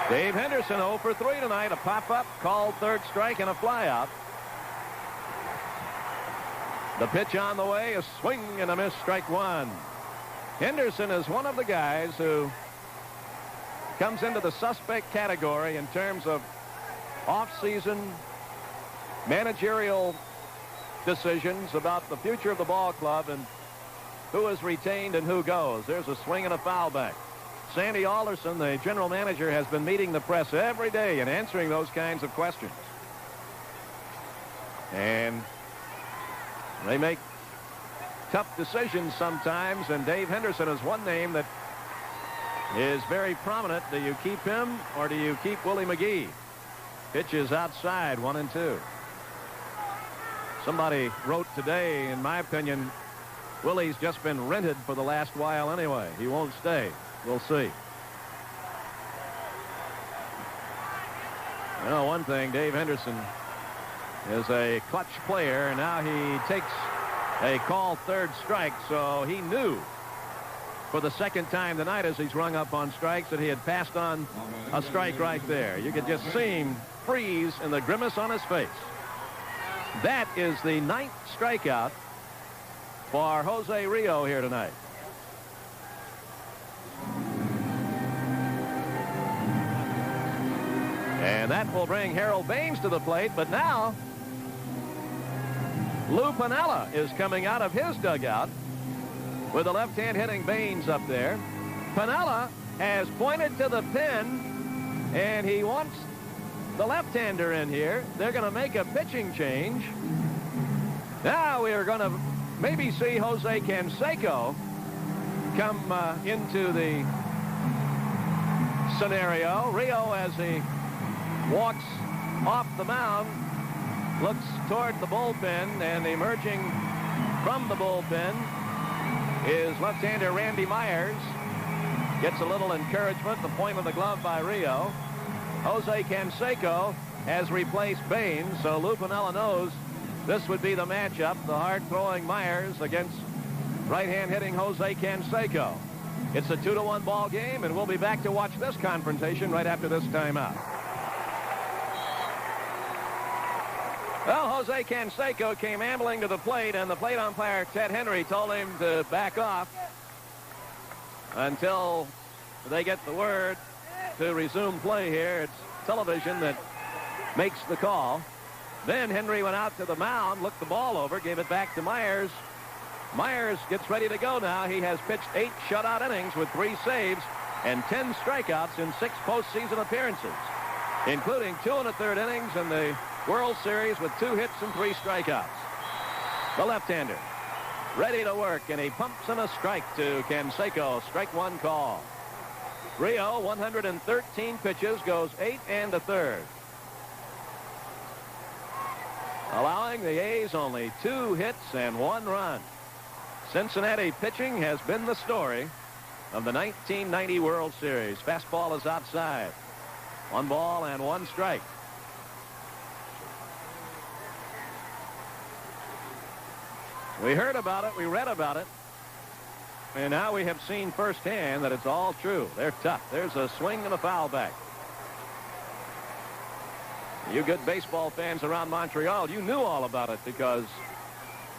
Dave Henderson 0 for 3 tonight. A pop-up, called third strike, and a flyout. The pitch on the way, a swing and a miss, strike one. Henderson is one of the guys who comes into the suspect category in terms of off-season managerial decisions about the future of the ball club and who is retained and who goes. There's a swing and a foul back. Sandy Alderson, the general manager, has been meeting the press every day and answering those kinds of questions. And they make tough decisions sometimes, and Dave Henderson is one name that is very prominent. Do you keep him or do you keep Willie McGee? Pitches outside, 1-2. Somebody wrote today, in my opinion, Willie's just been rented for the last while anyway. He won't stay. We'll see. You know, one thing, Dave Henderson is a clutch player, and now he takes a called third strike, so he knew for the second time tonight as he's rung up on strikes that he had passed on a strike right there. You could just see him freeze and the grimace on his face. That is the 9th strikeout for Jose Rio here tonight. And that will bring Harold Baines to the plate, but now Lou Piniella is coming out of his dugout with the left-hand hitting Baines up there. Piniella has pointed to the pin, and he wants the left-hander in here. They're going to make a pitching change. Now we are going to maybe see Jose Canseco come into the scenario. Rio, as he walks off the mound, looks toward the bullpen, and emerging from the bullpen is left-hander Randy Myers. Gets a little encouragement, the point of the glove by Rio. Jose Canseco has replaced Baines, so Lou Piniella knows this would be the matchup, the hard-throwing Myers against right-hand hitting Jose Canseco. It's a 2-1 ball game, and we'll be back to watch this confrontation right after this timeout. Well, Jose Canseco came ambling to the plate, and the plate umpire, Ted Henry, told him to back off until they get the word to resume play here. It's television that makes the call. Then Henry went out to the mound, looked the ball over, gave it back to Myers. Myers gets ready to go now. He has pitched 8 shutout innings with 3 saves and 10 strikeouts in 6 postseason appearances, including 2 1/3 innings in the World Series with 2 hits and 3 strikeouts. The left-hander ready to work, and he pumps in a strike to Canseco. Strike one call. Rio, 113 pitches, goes 8 1/3. Allowing the A's only 2 hits and 1 run. Cincinnati pitching has been the story of the 1990 World Series. Fastball is outside. 1 ball and 1 strike. We heard about it, we read about it, and now we have seen firsthand that it's all true. They're tough. There's a swing and a foul back. You good baseball fans around Montreal, you knew all about it because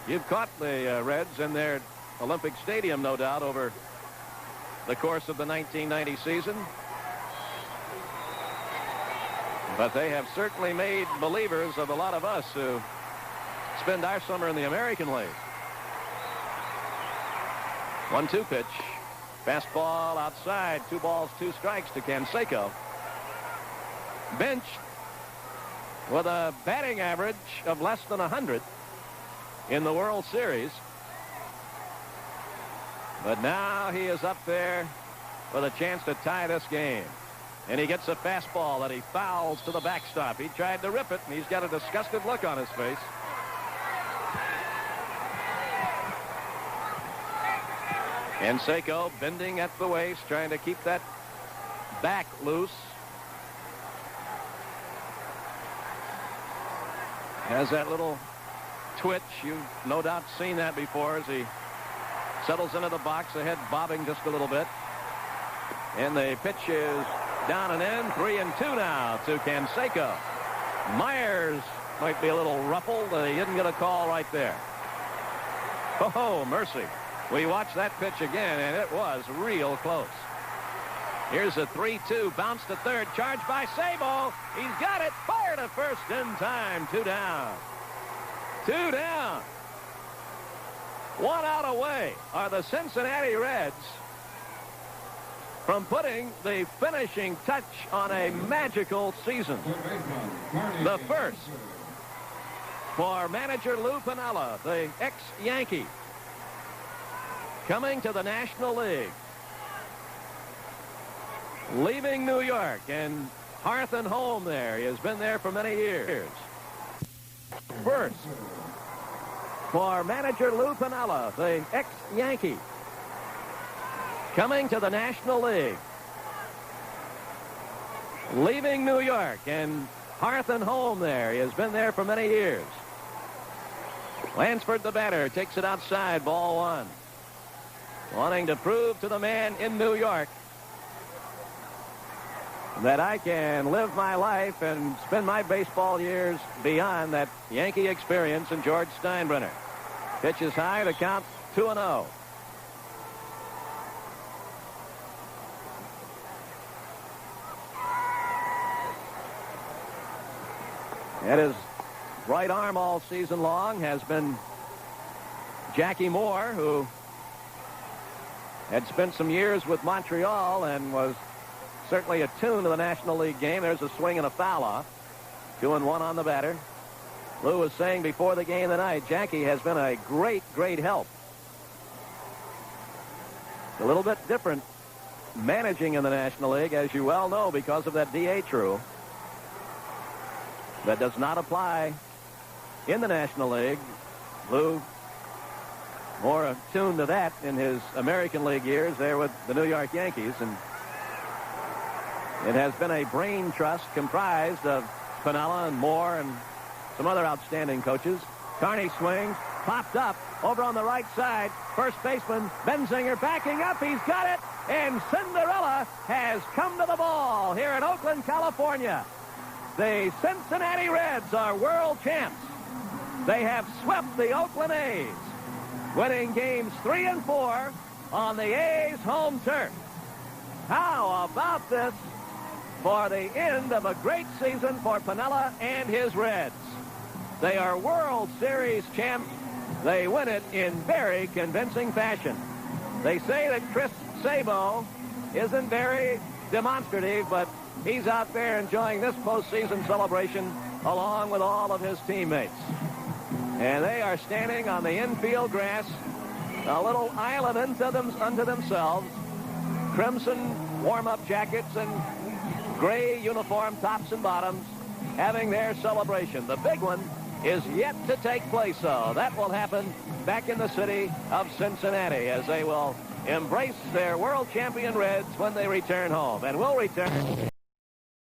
you've caught the Reds in their Olympic Stadium, no doubt, over the course of the 1990 season. But they have certainly made believers of a lot of us who spend our summer in the American League. 1-2 pitch. Fastball outside. 2 balls, 2 strikes to Canseco. Benched with a batting average of less than 100 in the World Series. But now he is up there with a chance to tie this game. And he gets a fastball that he fouls to the backstop. He tried to rip it, and he's got a disgusted look on his face. Canseco bending at the waist, trying to keep that back loose. Has that little twitch. You've no doubt seen that before as he settles into the box, the head bobbing just a little bit. And the pitch is down and in. 3-2 now to Canseco. Myers might be a little ruffled. He didn't get a call right there. Oh, mercy. We watched that pitch again, and it was real close. Here's a 3-2. Bounce to third. Charged by Sabo. He's got it. Fire to first in time. 2 down. 2 down. 1 out away are the Cincinnati Reds from putting the finishing touch on a magical season. The first for manager Lou Piniella, the ex-Yankee, coming to the National League, leaving New York and hearth and home there. He has been there for many years. First for manager Lou Piniella, the ex-Yankee, coming to the National League, leaving New York and hearth and home there. He has been there for many years. Lansford, the batter, takes it outside. Ball 1. Wanting to prove to the man in New York that I can live my life and spend my baseball years beyond that Yankee experience in George Steinbrenner. Pitch is high to count 2-0. And his right arm all season long has been Jackie Moore, who had spent some years with Montreal and was certainly attuned to the National League game. There's a swing and a foul off. 2-1 on the batter. Lou was saying before the game tonight, Jackie has been a great, great help. A little bit different managing in the National League, as you well know, because of that DH rule. That does not apply in the National League. Lou more attuned to that in his American League years there with the New York Yankees. And it has been a brain trust comprised of Piniella and Moore and some other outstanding coaches. Carney swings, popped up over on the right side. First baseman Benzinger backing up. He's got it. And Cinderella has come to the ball here in Oakland, California. The Cincinnati Reds are world champs. They have swept the Oakland A's, winning games 3 and 4 on the A's home turf. How about this for the end of a great season for Piniella and his Reds? They are World Series champs. They win it in very convincing fashion. They say that Chris Sabo isn't very demonstrative, but he's out there enjoying this postseason celebration along with all of his teammates. And they are standing on the infield grass, a little island unto themselves, crimson warm-up jackets and gray uniform tops and bottoms, having their celebration. The big one is yet to take place, though. That will happen back in the city of Cincinnati as they will embrace their world champion Reds when they return home. And will return